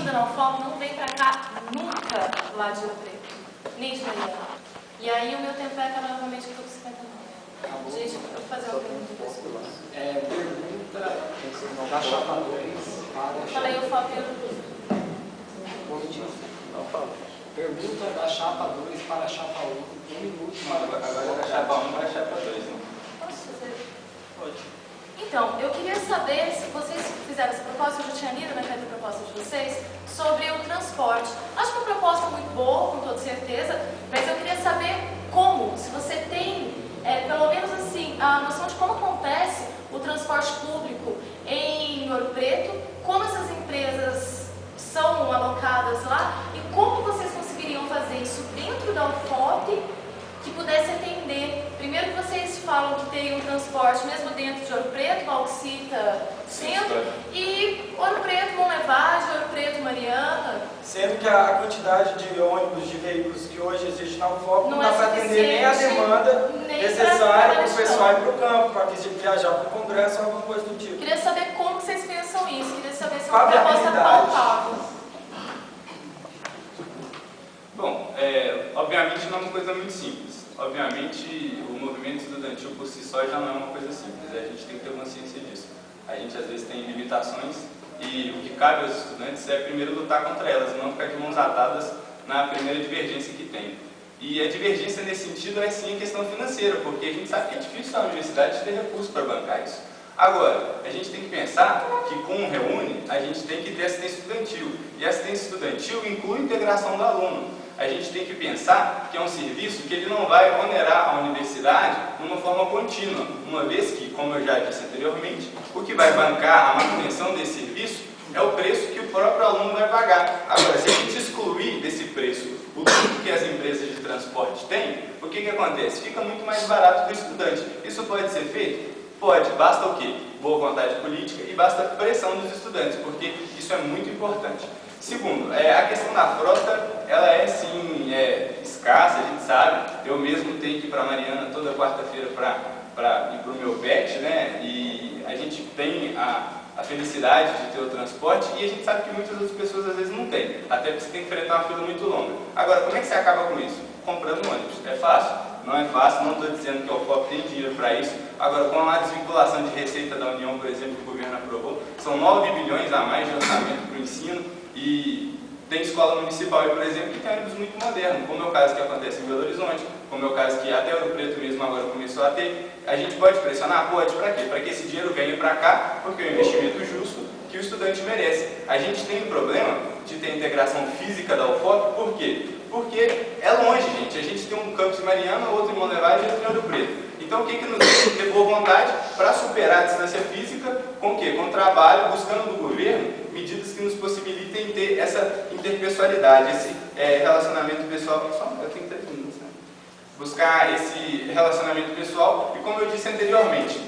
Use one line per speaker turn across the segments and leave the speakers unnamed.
estuda na UFOP não vem pra cá nunca lá de Ouro Preto, nem de Mariana. E aí o meu tempo é novamente que eu tô com 59. Gente, eu vou fazer uma pergunta para vocês.
Pergunta da chapa 2 para a
Falei
chapa...
UFOP e Ouro Preto.
Não fala. Pergunta da chapa 2 para a chapa 1. 1 minuto.
Agora da chapa 1 para a chapa 2, né?
Posso fazer?
Pode.
Então, eu queria saber se vocês fizeram essa proposta, eu já tinha lido na carta de proposta de vocês, sobre o transporte. Acho uma proposta muito boa, com toda certeza, mas eu queria saber como, se você tem, pelo menos assim, a noção de como acontece o transporte público em Ouro Preto, como essas empresas são alocadas lá e como vocês conseguiriam fazer isso dentro da UFOP que pudesse atender. Primeiro que vocês falam que tem um transporte mesmo dentro de Ouro Preto, Valcita, Centro, e Ouro Preto, Monlevade, Ouro Preto, Mariana.
Sendo que a quantidade de ônibus, de veículos que hoje existe na UFOP não dá para atender nem a
suficiente,
demanda
nem
necessária para o
pra
pessoal ir para o campo, para viajar para o congresso ou alguma coisa do tipo.
Queria saber como vocês pensam isso, queria saber se é
Qual
uma
a
proposta
viabilidade?
palpável.
Bom, obviamente não é uma coisa muito simples. Obviamente o movimento estudantil por si só já não é uma coisa simples, a gente tem que ter consciência disso. A gente às vezes tem limitações e o que cabe aos estudantes é primeiro lutar contra elas, não ficar de mãos atadas na primeira divergência que tem. E a divergência nesse sentido é sim a questão financeira, porque a gente sabe que é difícil a universidade ter recursos para bancar isso. Agora, a gente tem que pensar que com o Reúne, a gente tem que ter assistência estudantil. E a assistência estudantil inclui a integração do aluno. A gente tem que pensar que é um serviço que ele não vai onerar a universidade de uma forma contínua, uma vez que, como eu já disse anteriormente, o que vai bancar a manutenção desse serviço é o preço que o próprio aluno vai pagar. Agora, se a gente excluir desse preço o custo que as empresas de transporte têm, o que acontece? Fica muito mais barato para o estudante. Isso pode ser feito? Pode, basta o quê? Boa vontade política e basta pressão dos estudantes, porque isso é muito importante. Segundo, a questão da frota, ela é sim escassa, a gente sabe. Eu mesmo tenho que ir para Mariana toda quarta-feira para ir para o meu PET, né? E a gente tem a felicidade de ter o transporte e a gente sabe que muitas outras pessoas às vezes não têm, até porque você tem que enfrentar uma fila muito longa. Agora, como é que você acaba com isso? Comprando ônibus. É fácil? Não é fácil, não estou dizendo que a UFOP tem dinheiro para isso. Agora, com a desvinculação de receita da União, por exemplo, que o governo aprovou, são 9 bilhões a mais de orçamento para o ensino e tem escola municipal, por exemplo, que tem ônibus muito moderno, como é o caso que acontece em Belo Horizonte, como é o caso que até Ouro Preto mesmo agora começou a ter. A gente pode pressionar? Pode. Para quê? Para que esse dinheiro venha para cá, porque é um investimento justo que o estudante merece. A gente tem um problema de ter integração física da UFOP, por quê? Porque é longe, gente. A gente tem um campus em Mariana, outro em Monlevade e outro em Ouro Preto. Então, o que nos deixa ter boa vontade para superar a distância física? Com o quê? Com o trabalho, buscando do governo medidas que nos possibilitem ter essa interpessoalidade, esse relacionamento pessoal. Eu tenho 3 minutos, né? Buscar esse relacionamento pessoal e, como eu disse anteriormente,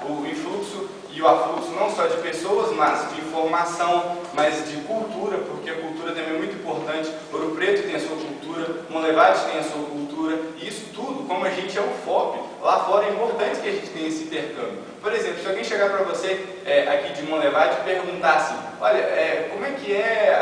o influxo e o afluxo não só de pessoas, mas de informação, mas de cultura, porque a cultura também é muito importante. Ouro Preto tem a sua cultura, Monlevade tem a sua cultura, e isso tudo, como a gente é o FOP, lá fora é importante que a gente tenha esse intercâmbio. Por exemplo, se alguém chegar para você aqui de Monlevade e perguntar assim, olha, como é que é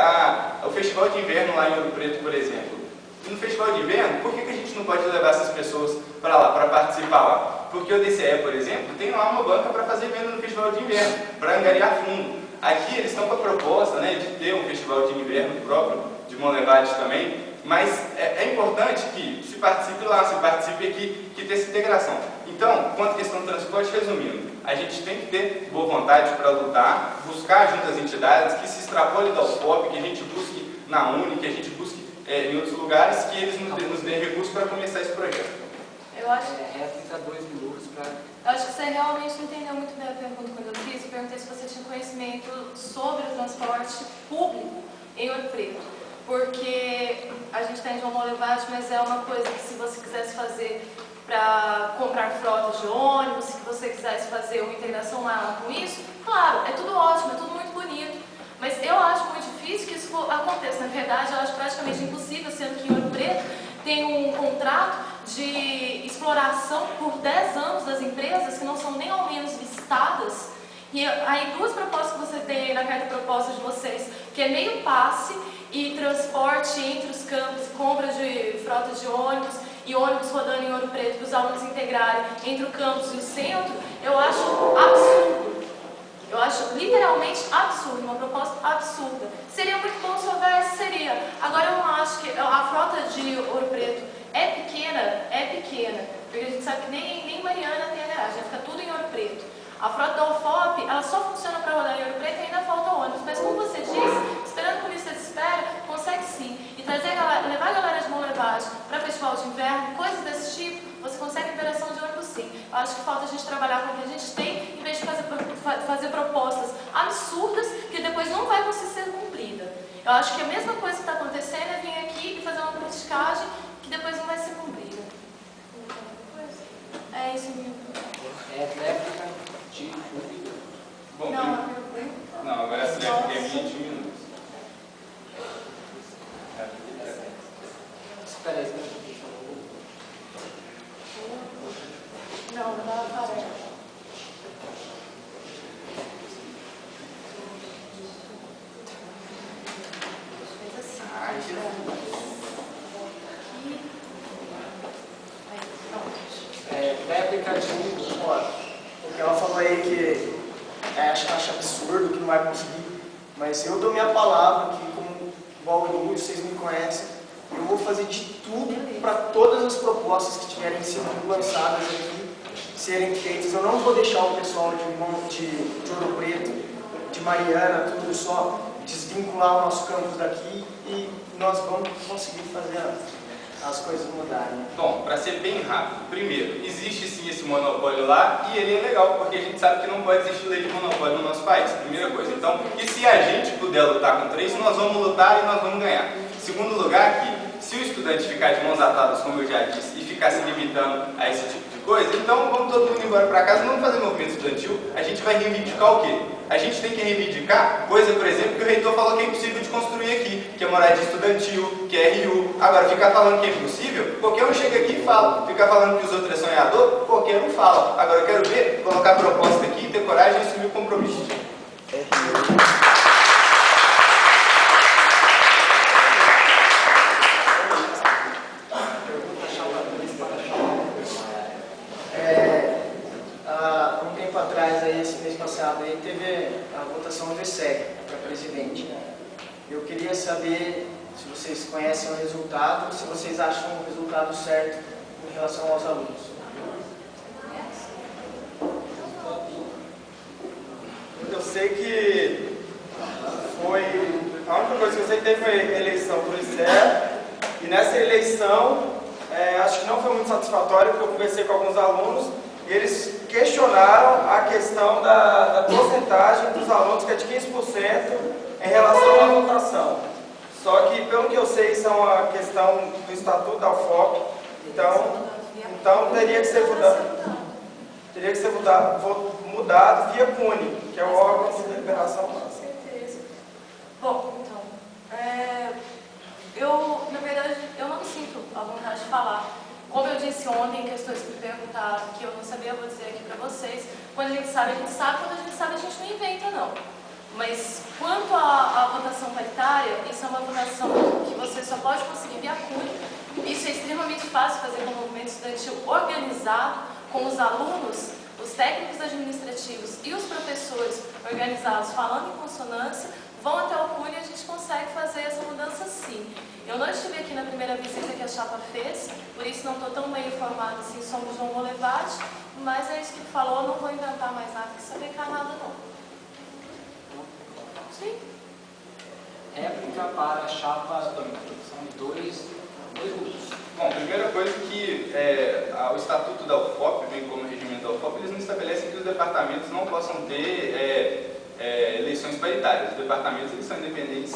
o festival de inverno lá em Ouro Preto, por exemplo? E no festival de inverno, por que a gente não pode levar essas pessoas para lá, para participar lá? Porque o DCE, por exemplo, tem lá uma banca para fazer venda no festival de inverno, para angariar fundo. Aqui eles estão com a proposta, né, de ter um festival de inverno próprio, de Monlevade também, mas é importante que se participe lá, se participe aqui, que tenha essa integração. Então, quanto à questão do transporte, resumindo, a gente tem que ter boa vontade para lutar, buscar junto às entidades, que se extrapole da UFOP, que a gente busque na UNE, que a gente busque em outros lugares, que eles nos deem recursos para começar esse projeto.
Eu acho
Resta 2 minutos para...
Eu acho que você realmente não entendeu muito bem a pergunta quando eu fiz. Eu perguntei se você tinha conhecimento sobre o transporte público em Ouro Preto. Porque a gente tem João Monlevade, mas é uma coisa que se você quisesse fazer para comprar frotas de ônibus, se você quisesse fazer uma integração maior com isso, claro, é tudo ótimo, é tudo muito bonito. Mas eu acho muito difícil que isso aconteça. Na verdade, eu acho praticamente impossível, sendo que em Ouro Preto tem um contrato de exploração por 10 anos das empresas que não são nem ao menos listadas E aí duas propostas que você tem aí na carta de proposta de vocês, que é meio passe e transporte entre os campos, compra de frotas de ônibus e ônibus rodando em Ouro Preto para os alunos integrarem entre o campus e o centro, eu acho absurdo. Eu acho literalmente absurdo, uma proposta absurda. Seria muito bom se houvesse, seria. Agora eu não acho que a frota de Ouro Preto é pequena, porque a gente sabe que nem Mariana tem a garagem, fica tudo em Ouro Preto. A frota da UFOP, ela só funciona para rodar em Ouro Preto e ainda falta ônibus, mas como você disse, esperando por lista de espera, consegue sim. E trazer levar a galera de Bom Levade para festival de inverno, coisas desse tipo, você consegue liberação de ônibus sim. Eu acho que falta a gente trabalhar com o que a gente tem, em vez de fazer propostas absurdas que depois não vai conseguir ser cumprida. Eu acho que a mesma coisa que está acontecendo é vir aqui e fazer uma politicagem que depois não vai ser cumprida. É isso mesmo.
É réplica de Júlio.
Bom, não, agora essa réplica é 21 minutos.
Espera aí,
Não aparece.
Réplica de porque ela falou aí que acha absurdo, que não vai conseguir, mas eu dou minha palavra que, como Bauru, vocês me conhecem, eu vou fazer de tudo para todas as propostas que tiverem sido lançadas aqui serem feitas. Eu não vou deixar o pessoal de Ouro Preto, de Mariana, tudo só desvincular o nosso campus daqui e nós vamos conseguir fazer as coisas mudarem.
Bom, para ser bem rápido, primeiro, existe sim esse monopólio lá e ele é legal, porque a gente sabe que não pode existir lei de monopólio no nosso país, primeira coisa. Então, e se a gente puder lutar contra isso, nós vamos lutar e nós vamos ganhar. Segundo lugar, que se o estudante ficar de mãos atadas, como eu já disse, e ficar se limitando a esse tipo de coisa, então vamos todo mundo embora para casa, não vamos fazer movimento estudantil, a gente vai reivindicar o quê? A gente tem que reivindicar coisa, por exemplo, que o reitor falou que é impossível de construir aqui, que é moradia estudantil, que é RU. Agora, ficar falando que é impossível, qualquer um chega aqui e fala. Ficar falando que os outros é sonhador, qualquer um fala. Agora, eu quero ver, colocar proposta aqui, ter coragem e assumir o compromisso.
Um tempo atrás, aí, esse mês passado, aí, teve a votação do ESSEC para presidente. Eu queria saber se vocês conhecem o resultado, se vocês acham o resultado certo em relação aos alunos.
Eu sei que foi... A única coisa que eu sei que teve foi a eleição para o ICE, e nessa eleição, acho que não foi muito satisfatório, porque eu conversei com alguns alunos, e eles questionaram a questão da porcentagem dos alunos, que é de 15%, em relação à votação. Só que, pelo que eu sei, isso é uma questão do Estatuto da UFOP, então teria que ser mudado via CUNE, que é o órgão de deliberação máxima.
Bom, então, na verdade, eu não me sinto à vontade de falar. Como eu disse ontem, em questões que me perguntaram, que eu não sabia, eu vou dizer aqui para vocês, quando a gente sabe, quando a gente sabe, a gente não inventa, não. Mas, quanto à votação paritária, isso é uma votação que você só pode conseguir via CUNE. Isso é extremamente fácil fazer com o movimento estudantil organizado, com os alunos, os técnicos administrativos e os professores organizados falando em consonância, vão até o CUNE e a gente consegue fazer essa mudança sim. Eu não estive aqui na primeira visita que a chapa fez, por isso não estou tão bem informada assim sobre João Molevade, mas é isso que ele falou, não vou inventar mais nada que saber nada não. Sim.
Réplica para a chapa 2. São dois grupos.
Bom, primeira coisa que o Estatuto da UFOP, bem como o regimento da UFOP, eles não estabelecem que os departamentos não possam ter eleições paritárias. Os departamentos eles são independentes,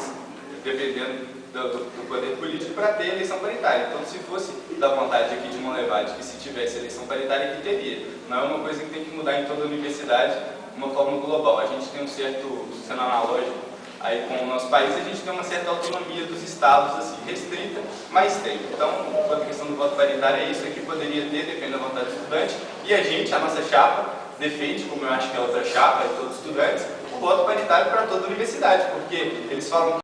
dependendo do poder político, para ter eleição paritária. Então, se fosse da vontade aqui de Monlevade que se tivesse eleição paritária, aqui teria. Não é uma coisa que tem que mudar em toda a universidade, uma forma global. A gente tem um certo, sendo analógico, aí com o nosso país, a gente tem uma certa autonomia dos estados, assim, restrita, mas tem. Então, quanto à questão do voto paritário, é isso aqui poderia ter, depende da vontade do estudante, e a gente, a nossa chapa, defende, como eu acho que é outra chapa de todos os estudantes, o voto paritário para toda a universidade, porque eles falam